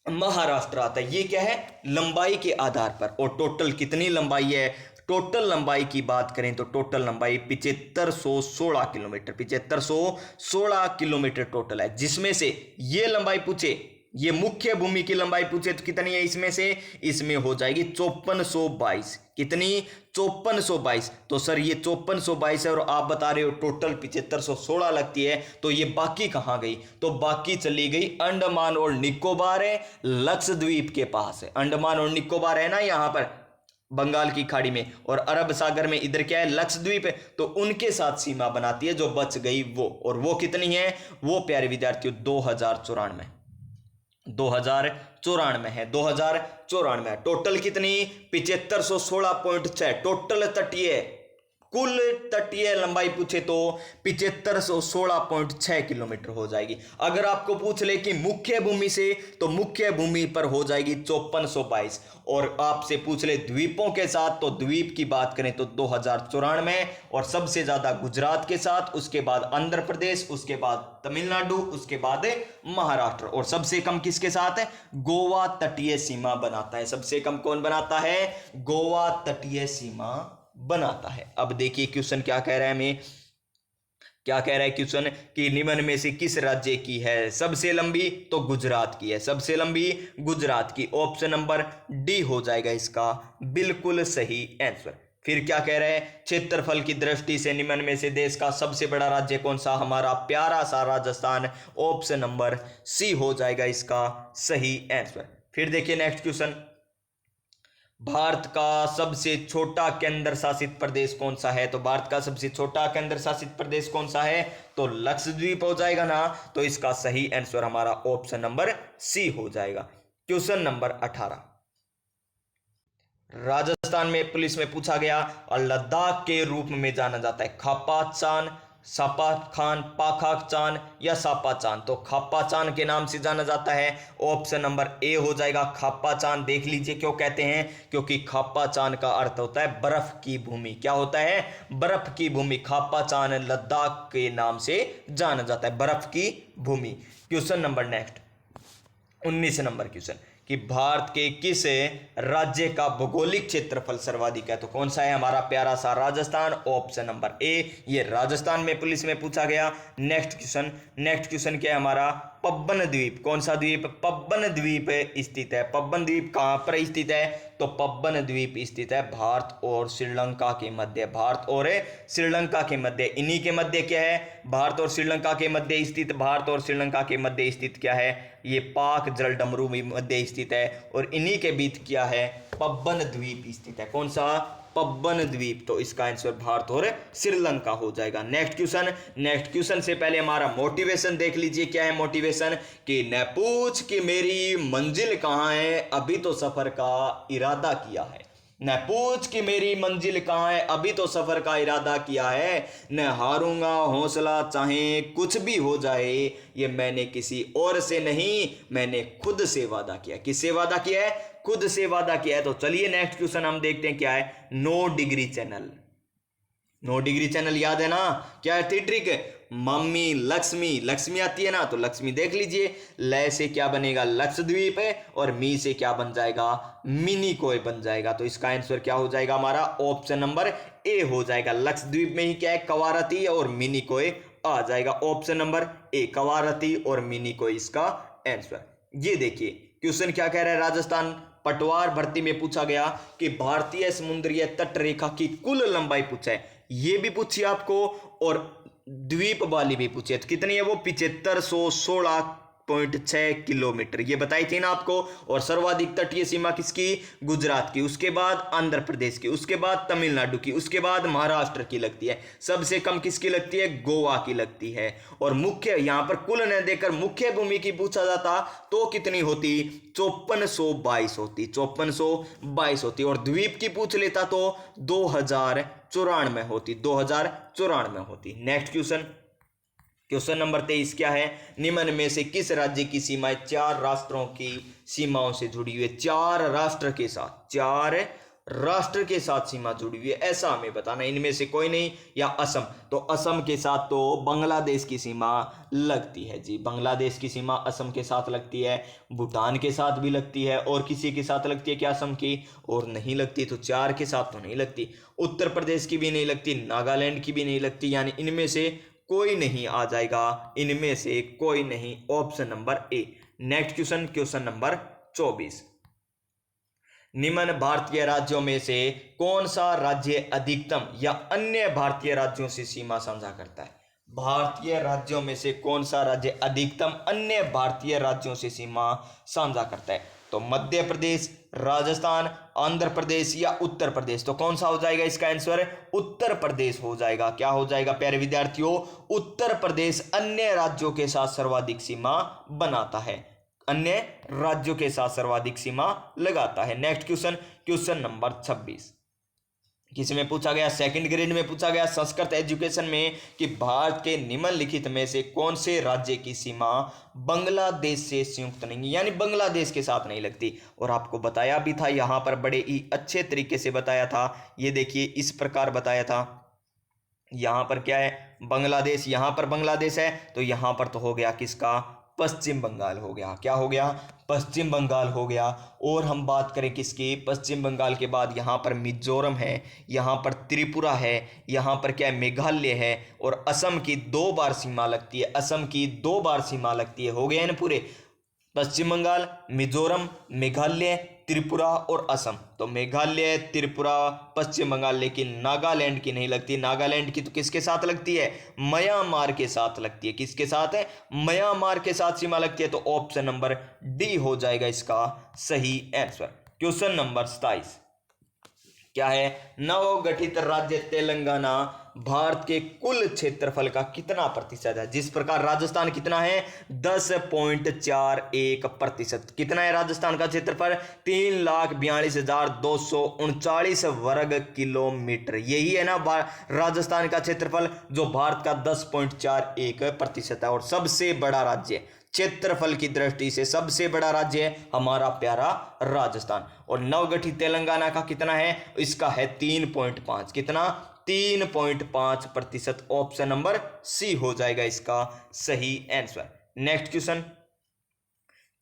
महाराष्ट्र आता है। ये क्या है, लंबाई के आधार पर। और टोटल कितनी लंबाई है, टोटल लंबाई की बात करें तो टोटल लंबाई 7516 किलोमीटर, 7516 किलोमीटर टोटल है। जिसमें से ये लंबाई पूछे, ये मुख्य भूमि की लंबाई पूछे तो कितनी है इसमें से, इसमें हो जाएगी 5422। कितनी, 5422। तो सर ये 5422 है और आप बता रहे हो टोटल 7516 लगती है, तो ये बाकी कहां गई, तो बाकी चली गई अंडमान और निकोबार है, लक्षद्वीप के पास है। अंडमान और निकोबार है ना यहाँ पर बंगाल की खाड़ी में, और अरब सागर में इधर क्या है, लक्षद्वीप है, तो उनके साथ सीमा बनाती है जो बच गई वो। और वो कितनी है, वो प्यारे विद्यार्थियों 2094 है, 2094। टोटल कितनी, 7516.6 टोटल तटीय, कुल तटीय लंबाई पूछे तो 7516.6 किलोमीटर हो जाएगी। अगर आपको पूछ ले कि मुख्य भूमि से, तो मुख्य भूमि पर हो जाएगी 5422। और आपसे पूछ ले द्वीपों के साथ, तो द्वीप की बात करें तो 2094, और सबसे ज्यादा गुजरात के साथ, उसके बाद आंध्र प्रदेश, उसके बाद तमिलनाडु, उसके बाद महाराष्ट्र, और सबसे कम किसके साथ है, गोवा तटीय सीमा बनाता है। सबसे कम कौन बनाता है, गोवा तटीय सीमा बनाता है। अब देखिए क्वेश्चन क्या कह रहा है हमें, क्या कह रहा है क्वेश्चन कि निम्न में से किस राज्य की है सबसे लंबी, तो गुजरात की है, सबसे लंबी गुजरात की। ऑप्शन नंबर डी हो जाएगा इसका बिल्कुल सही आंसर। फिर क्या कह रहे हैं, क्षेत्रफल की दृष्टि से निम्न में से देश का सबसे बड़ा राज्य कौन सा, हमारा प्यारा सा राजस्थान। ऑप्शन नंबर सी हो जाएगा इसका सही आंसर। फिर देखिए नेक्स्ट क्वेश्चन, भारत का सबसे छोटा केंद्र शासित प्रदेश कौन सा है, तो भारत का सबसे छोटा केंद्र शासित प्रदेश कौन सा है, तो लक्षद्वीप हो जाएगा ना। तो इसका सही आंसर हमारा ऑप्शन नंबर सी हो जाएगा। क्वेश्चन नंबर 18 राजस्थान में पुलिस में पूछा गया और लद्दाख के रूप में जाना जाता है खापा चान, सापा खान, पाखा चान या सापा चान, तो खापा चान के नाम से जाना जाता है। ऑप्शन नंबर ए हो जाएगा खापा चान। देख लीजिए क्यों कहते हैं, क्योंकि खापा चान का अर्थ होता है बर्फ की भूमि। क्या होता है, बर्फ की भूमि। खापा चान लद्दाख के नाम से जाना जाता है, बर्फ की भूमि। क्वेश्चन नंबर नेक्स्ट 19 नंबर क्वेश्चन कि भारत के किस राज्य का भौगोलिक क्षेत्रफल सर्वाधिक है, तो कौन सा है, हमारा प्यारा सा राजस्थान। ऑप्शन नंबर ए, ये राजस्थान में पुलिस में पूछा गया। नेक्स्ट क्वेश्चन क्या है हमारा, पब्बन द्वीप, कौन सा द्वीप, पब्बन द्वीप स्थित है। पब्बन द्वीप कहां पर स्थित है, तो पब्बन द्वीप स्थित है भारत और श्रीलंका के मध्य, भारत और श्रीलंका के मध्य। इन्हीं के मध्य क्या है, भारत और श्रीलंका के मध्य स्थित, भारत और श्रीलंका के मध्य स्थित क्या है, ये पाक जल डमरू में मध्य स्थित है, और इन्हीं के बीच क्या है, पब्बन द्वीप स्थित है। कौन सा, पब्बन द्वीप। तो इसका आंसर भारत और श्रीलंका हो जाएगा। नेक्स्ट क्वेश्चन से पहले हमारा मोटिवेशन देख लीजिए। क्या है मोटिवेशन, कि न पूछ कि मेरी मंजिल कहां है, अभी तो सफर का इरादा किया है। न पूछ कि मेरी मंजिल कहां है, अभी तो सफर का इरादा किया है। न हारूंगा हौसला चाहे कुछ भी हो जाए, ये मैंने किसी और से नहीं, मैंने खुद से वादा किया। किससे वादा किया है, खुद से वादा किया है। तो चलिए नेक्स्ट क्वेश्चन हम देखते हैं क्या है, 9 डिग्री चैनल। 9 डिग्री चैनल याद है ना, क्या है ट्रिक, मम्मी लक्ष्मी आती है ना, तो लक्ष्मी देख लीजिए, लय से क्या बनेगा, लक्षद्वीप है, और मी से क्या बन जाएगा, मिनी कोय बन जाएगा। तो इसका आंसर क्या हो जाएगा हमारा, ऑप्शन नंबर ए हो जाएगा। लक्षद्वीप में ही क्या है, कवारती और मिनी कोय आ जाएगा। ऑप्शन नंबर ए, कवारती और मिनी कोय इसका आंसर। ये देखिए क्वेश्चन क्या कह रहा है, राजस्थान पटवार भर्ती में पूछा गया कि भारतीय समुद्रीय तट रेखा की कुल लंबाई पूछा है। ये भी पूछी आपको और द्वीप वाली भी पूछी है। तो कितनी है वो, 7516.6 किलोमीटर, ये बताई थी ना आपको। और सर्वाधिक तटीय सीमा किसकी, गुजरात की, उसके बाद आंध्र प्रदेश की, उसके बाद तमिलनाडु की, उसके बाद महाराष्ट्र की लगती है। सबसे कम किसकी लगती है, गोवा की लगती है। और मुख्य यहां पर कुल न देकर मुख्य भूमि की पूछा जाता तो कितनी होती, 5422 होती, 5422 होती। और द्वीप की पूछ लेता तो 2094 होती, 2094 होती। नेक्स्ट क्वेश्चन नंबर 23 क्या है, निम्न में से किस राज्य की सीमाएं 4 राष्ट्रों की सीमाओं से जुड़ी हुई है। 4 राष्ट्र के साथ सीमा जुड़ी हुई है, ऐसा हमें बताना। इनमें से कोई नहीं, या असम, तो असम के साथ तो बांग्लादेश की सीमा लगती है जी, बांग्लादेश की सीमा असम के साथ लगती है, भूटान के साथ भी लगती है, और किसी के साथ लगती है क्या असम की, और नहीं लगती। तो 4 के साथ तो नहीं लगती, उत्तर प्रदेश की भी नहीं लगती, नागालैंड की भी नहीं लगती, यानी इनमें से कोई नहीं आ जाएगा, इनमें से कोई नहीं। Option number A. Next question number 24, निम्न भारतीय राज्यों में से कौन सा राज्य अधिकतम या अन्य भारतीय राज्यों से सीमा साझा करता है। भारतीय राज्यों में से कौन सा राज्य अधिकतम अन्य भारतीय राज्यों से सीमा साझा करता है, तो मध्य प्रदेश, राजस्थान, आंध्र प्रदेश या उत्तर प्रदेश। तो कौन सा हो जाएगा इसका आंसर, उत्तर प्रदेश हो जाएगा। क्या हो जाएगा प्यारे विद्यार्थियों, उत्तर प्रदेश अन्य राज्यों के साथ सर्वाधिक सीमा बनाता है, अन्य राज्यों के साथ सर्वाधिक सीमा लगाता है। नेक्स्ट क्वेश्चन नंबर 26, किसमें पूछा गया, सेकंड ग्रेड में पूछा गया संस्कृत एजुकेशन में, कि भारत के निम्नलिखित में से कौन से राज्य की सीमा बांग्लादेश से संयुक्त नहीं, यानी बांग्लादेश के साथ नहीं लगती। और आपको बताया भी था यहां पर, बड़े ही अच्छे तरीके से बताया था। ये देखिए इस प्रकार बताया था, यहां पर क्या है बांग्लादेश, यहां पर बांग्लादेश है, तो यहां पर तो हो गया किसका, पश्चिम बंगाल हो गया। क्या हो गया? पश्चिम बंगाल हो गया। और हम बात करें किसकी? पश्चिम बंगाल के बाद यहाँ पर मिजोरम है, यहाँ पर त्रिपुरा है, यहाँ पर क्या है? मेघालय है, और असम की 2 बार सीमा लगती है। असम की 2 बार सीमा लगती है। हो गए ना पूरे? पश्चिम बंगाल, मिजोरम, मेघालय, त्रिपुरा और असम। तो मेघालय, त्रिपुरा, पश्चिम बंगाल, लेकिन नागालैंड की नहीं लगती। नागालैंड की तो किसके साथ लगती है? म्यांमार के साथ लगती है। किसके साथ है? म्यांमार के साथ सीमा लगती है। तो ऑप्शन नंबर डी हो जाएगा इसका सही आंसर। क्वेश्चन नंबर 27 क्या है? नवगठित राज्य तेलंगाना भारत के कुल क्षेत्रफल का कितना प्रतिशत है? जिस प्रकार राजस्थान कितना है? 10.41%। कितना है राजस्थान का क्षेत्रफल? 3,42,239 वर्ग किलोमीटर। यही है ना राजस्थान का क्षेत्रफल, जो भारत का 10.41% है, और सबसे बड़ा राज्य क्षेत्रफल की दृष्टि से सबसे बड़ा राज्य है हमारा प्यारा राजस्थान। और नवगठित तेलंगाना का कितना है? इसका है 3.5। कितना? 3.5%। ऑप्शन नंबर सी हो जाएगा इसका सही आंसर। नेक्स्ट क्वेश्चन,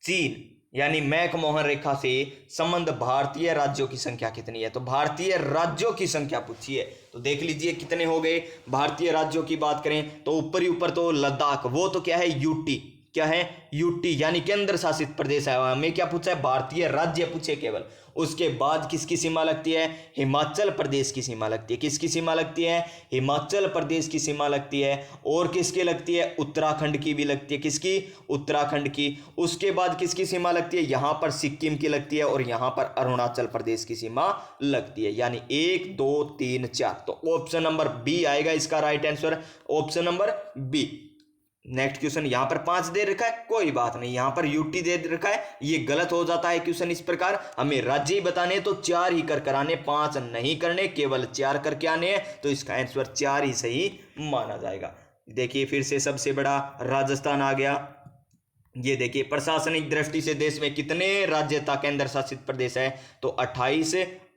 चीन यानी मैकमोहन रेखा से संबंध भारतीय राज्यों की संख्या कितनी है? तो भारतीय राज्यों की संख्या पूछी है, तो देख लीजिए कितने हो गए। भारतीय राज्यों की बात करें तो ऊपर ही ऊपर तो लद्दाख, वो तो क्या है? यूटी। क्या है? यूटी यानी केंद्र शासित प्रदेश है। हमें क्या पूछा है? भारतीय राज्य पूछे केवल। उसके बाद किसकी सीमा लगती है? हिमाचल प्रदेश की सीमा लगती है। किसकी सीमा लगती है? हिमाचल प्रदेश की सीमा लगती है। और किसकी लगती है? उत्तराखंड की भी लगती है। किसकी? उत्तराखंड की। उसके बाद किसकी सीमा लगती है? यहां पर सिक्किम की लगती है, और यहां पर अरुणाचल प्रदेश की सीमा लगती है। यानी 1 2 3 4। तो ऑप्शन नंबर बी आएगा इसका right answer. Option number B. Next question, यहां पर 5 दे रखा है, कोई बात नहीं, यहां पर यूटी दे रखा है, ये गलत हो जाता है क्वेश्चन इस प्रकार। हमें राज्य ही बताने तो 4 ही कर आने, 5 नहीं करने, केवल 4 करके आने हैं। तो इसका आंसर 4 ही सही माना जाएगा। देखिए फिर से सबसे बड़ा राजस्थान आ गया। ये देखिए प्रशासनिक दृष्टि से देश में कितने राज्य था केंद्र शासित प्रदेश है? तो 28,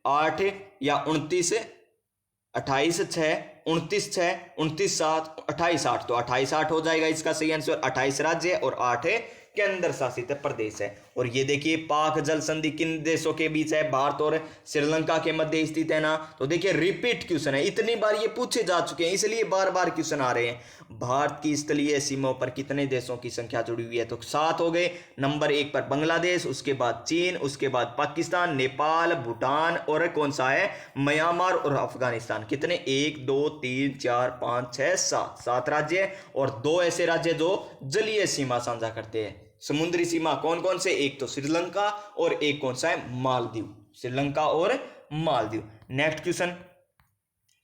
8 या 29, 28, 6, 29, 6, 29, 7, 28, 8। तो 28, 8 हो जाएगा इसका सही आंसर। 28 राज्य और 8 केंद्र शासित प्रदेश है। और ये देखिए पाक जल संधि किन देशों के बीच है? भारत और श्रीलंका के मध्य स्थित है ना। तो देखिए रिपीट क्वेश्चन है, इतनी बार ये पूछे जा चुके हैं, इसलिए बार बार क्वेश्चन आ रहे हैं। भारत की स्थलीय सीमाओं पर कितने देशों की संख्या जुड़ी हुई है? तो 7 हो गए। नंबर 1 पर बांग्लादेश, उसके बाद चीन, उसके बाद पाकिस्तान, नेपाल, भूटान, और कौन सा है? म्यांमार और अफगानिस्तान। कितने? 1 2 3 4 5 6 7 7 राज्य, और 2 ऐसे राज्य जो जलीय सीमा साझा करते हैं। समुद्री सीमा कौन कौन से? एक तो श्रीलंका, और एक कौन सा है? मालदीव। श्रीलंका और मालदीव। नेक्स्ट क्वेश्चन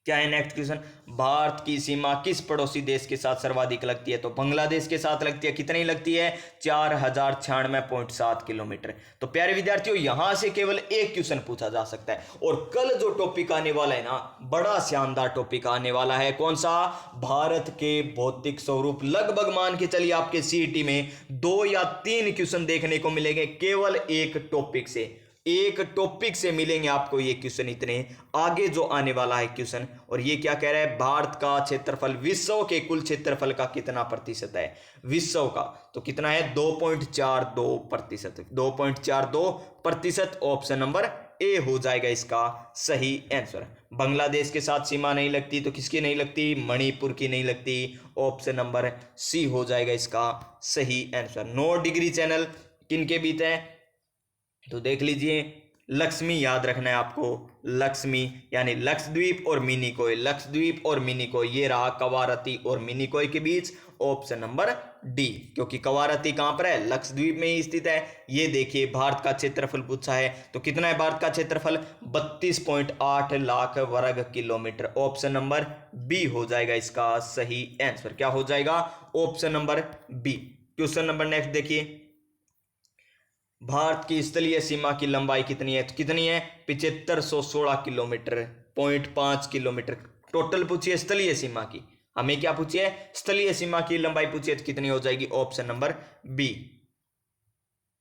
क्या है? नेक्स्ट क्वेश्चन, भारत की सीमा किस पड़ोसी देश के साथ सर्वाधिक लगती है? तो बांग्लादेश के साथ लगती है। कितनी लगती है? 4096.7 किलोमीटर। तो प्यारे विद्यार्थियों, यहां से केवल एक क्वेश्चन पूछा जा सकता है। और कल जो टॉपिक आने वाला है ना, बड़ा शानदार टॉपिक आने वाला है। कौन सा? भारत के भौतिक स्वरूप। लगभग मान के चलिए आपके सीईटी में 2 या 3 क्वेश्चन देखने को मिलेंगे केवल एक टॉपिक से। एक टॉपिक से मिलेंगे आपको ये क्वेश्चन, इतने आगे जो आने वाला है क्वेश्चन। और ये क्या कह रहा है? भारत का क्षेत्रफल विश्व के कुल क्षेत्रफल का कितना प्रतिशत है? विश्व का तो कितना है? 2.42%। 2.42%। ऑप्शन नंबर ए हो जाएगा इसका सही आंसर। बांग्लादेश के साथ सीमा नहीं लगती, तो किसकी नहीं लगती? मणिपुर की नहीं लगती। ऑप्शन नंबर सी हो जाएगा इसका सही आंसर। 9 डिग्री चैनल किनके बीच है? तो देख लीजिए, लक्ष्मी याद रखना है आपको। लक्ष्मी यानी लक्षद्वीप और मिनिकोय। लक्षद्वीप और मिनिकोय, ये रहा कवारती और मिनिकोय के बीच। ऑप्शन नंबर डी, क्योंकि कवारती कहां पर है? लक्षद्वीप में ही स्थित है। ये देखिए भारत का क्षेत्रफल पूछा है, तो कितना है भारत का क्षेत्रफल? 32.8 लाख वर्ग किलोमीटर। ऑप्शन नंबर बी हो जाएगा इसका सही आंसर। क्या हो जाएगा? Option number B. Question number next देखिए, भारत की स्थलीय सीमा की लंबाई कितनी है? तो कितनी है? 7516 किलोमीटर, 0.5 किलोमीटर। टोटल पूछिए स्थलीय सीमा की, हमें क्या पूछिए? स्थलीय सीमा की लंबाई पूछिए, तो कितनी हो जाएगी? Option number B.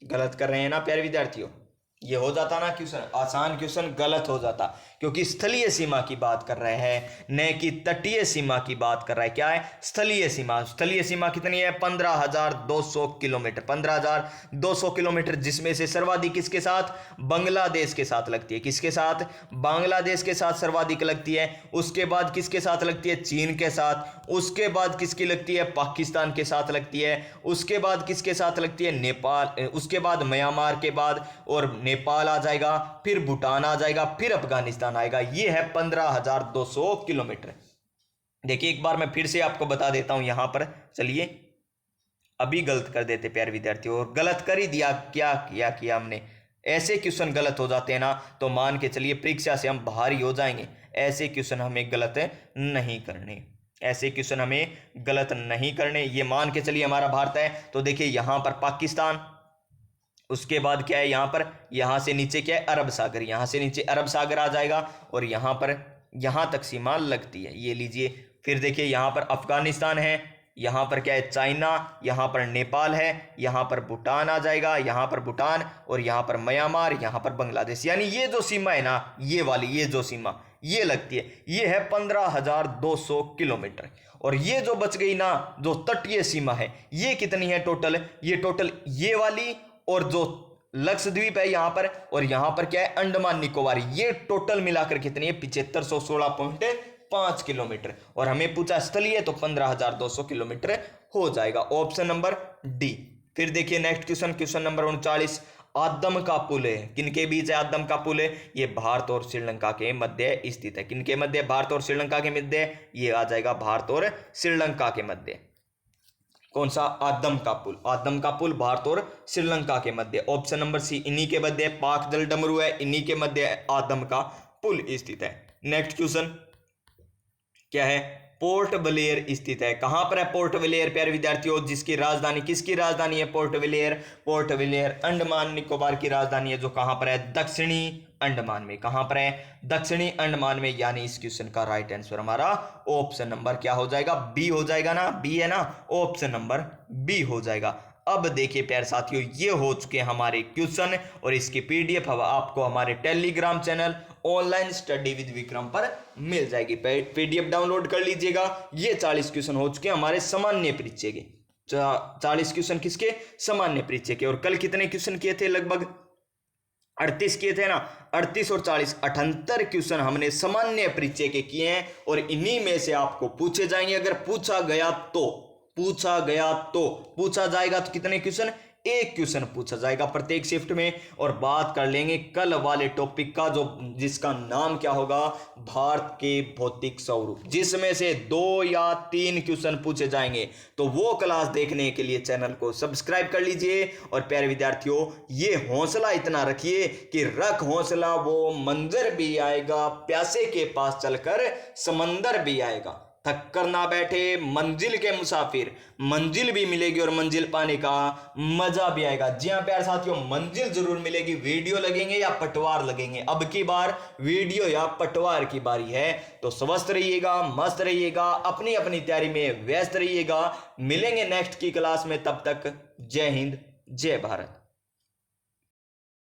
गलत कर रहे हैं ना प्यारे विद्यार्थियों? ये हो जाता ना क्वेश्चन, आसान क्वेश्चन, गलत हो जाता, क्योंकि स्थलीय सीमा की बात कर रहे हैं, न कि तटीय सीमा की बात कर रहा है। क्या है? स्थलीय सीमा। स्थलीय सीमा कितनी है? 15,200 किलोमीटर। 15,200 किलोमीटर, जिसमें से सर्वाधिक किसके साथ? बांग्लादेश के साथ लगती है। किसके साथ? बांग्लादेश के साथ सर्वाधिक लगती है। उसके बाद किसके साथ लगती है? चीन के साथ। उसके बाद किसकी लगती है? पाकिस्तान के साथ लगती है। उसके बाद किसके साथ लगती है? नेपाल। उसके बाद म्यांमार के बाद और नेपाल आ जाएगा, फिर भूटान आ जाएगा, फिर अफगानिस्तान आएगा। ये है 15,200 किलोमीटर। देखिए एक बार मैं फिर से आपको बता देता हूं यहां पर। चलिए, अभी गलत कर देते प्यारे विद्यार्थियों, और गलत कर ही दिया। क्या किया हमने? ऐसे क्वेश्चन गलत हो जाते हैं ना, तो मान के चलिए परीक्षा से हम बाहर ही हो जाएंगे। ऐसे क्वेश्चन हमें गलत नहीं करने, ऐसे क्वेश्चन हमें गलत नहीं करने। ये मान के चलिए हमारा भारत है, तो देखिए यहां पर पाकिस्तान, उसके बाद क्या है यहां पर? यहां से नीचे क्या है? अरब सागर। यहां से नीचे अरब सागर आ जाएगा, और यहां पर यहां तक सीमा लगती है। ये लीजिए, फिर देखिए यहां पर अफगानिस्तान है, यहां पर क्या है? चाइना, यहां पर नेपाल है, यहां पर भूटान आ जाएगा, यहां पर भूटान, और यहां पर म्यांमार, यहां पर बांग्लादेश। यानी ये जो सीमा है ना, ये वाली, ये जो सीमा ये लगती है, ये है 15,200 किलोमीटर। और ये जो बच गई ना, जो तटीय सीमा है, ये कितनी है टोटल? ये टोटल ये वाली, और जो लक्षद्वीप है यहां पर, और यहां पर क्या है? अंडमान निकोबार। ये टोटल मिलाकर कितनी है? 7516.5 किलोमीटर। और हमें पूछा स्थलीय, तो 15,200 किलोमीटर हो जाएगा। Option number D. फिर देखिए नेक्स्ट क्वेश्चन, क्वेश्चन नंबर 39। आदम का पुल है, किनके बीच है आदम का पुल है? ये भारत और श्रीलंका के मध्य स्थित है। किनके मध्य? भारत और श्रीलंका के मध्य। ये आ जाएगा भारत और श्रीलंका के मध्य। कौन सा? आदम का पुल। आदम का पुल भारत और श्रीलंका के मध्य। ऑप्शन नंबर सी, इन्हीं के मध्य पाक जल डमरू है, इन्हीं के मध्य आदम का पुल स्थित है। नेक्स्ट क्वेश्चन क्या है? पोर्ट ब्लेयर स्थित है। कहां पर है पोर्ट ब्लेयर प्यारे विद्यार्थियों? जिसकी राजधानी, किसकी राजधानी है port Blair? Port Blair Andaman Nicobar की राजधानी है, जो कहां पर है? दक्षिणी अंडमान में। कहां पर है? दक्षिणी अंडमान में। यानी इस क्वेश्चन का राइट आंसर हमारा ऑप्शन नंबर क्या हो जाएगा? बी हो जाएगा ना, बी है ना, ऑप्शन नंबर बी हो जाएगा। अब देखिए प्यारे साथियों, ये हो चुके हमारे क्वेश्चन, और इसकी पीडीएफ अब आपको हमारे Telegram channel online study with Vikram पर मिल जाएगी। पीडीएफ डाउनलोड कर लीजिएगा। ये 40 क्वेश्चन हो चुके हमारे सामान्य परीक्षा के। 40 क्वेश्चन किसके? सामान्य परीक्षा के। और कल कितने क्वेश्चन किए थे? लगभग 38 किए थे ना। 38 और 40, 78 क्वेश्चन हमने सामान्य परीक्षा के किए हैं, और इन्हीं में से आपको पूछे जाएंगे। अगर पूछा गया तो पूछा जाएगा तो कितने क्वेश्चन? एक क्वेश्चन पूछा जाएगा प्रत्येक शिफ्ट में। और बात कर लेंगे कल वाले टॉपिक का, जो जिसका नाम क्या होगा? भारत के भौतिक स्वरूप, जिसमें से 2 या 3 क्वेश्चन पूछे जाएंगे। तो वो क्लास देखने के लिए चैनल को सब्सक्राइब कर लीजिए। और प्यारे विद्यार्थियों, ये हौसला इतना रखिए कि रख हौसला, वो मंजर भी आएगा, प्यासे के पास चलकर समंदर भी आएगा। थक कर ना बैठे मंजिल के मुसाफिर, मंजिल भी मिलेगी और मंजिल पाने का मजा भी आएगा। जी हाँ प्यारे साथियों, मंजिल जरूर मिलेगी। वीडियो लगेंगे या पटवार लगेंगे? अब की बार वीडियो या पटवार की बारी है। तो स्वस्थ रहिएगा, मस्त रहिएगा, अपनी अपनी तैयारी में व्यस्त रहिएगा। मिलेंगे नेक्स्ट की क्लास में, तब तक जय हिंद, जय भारत।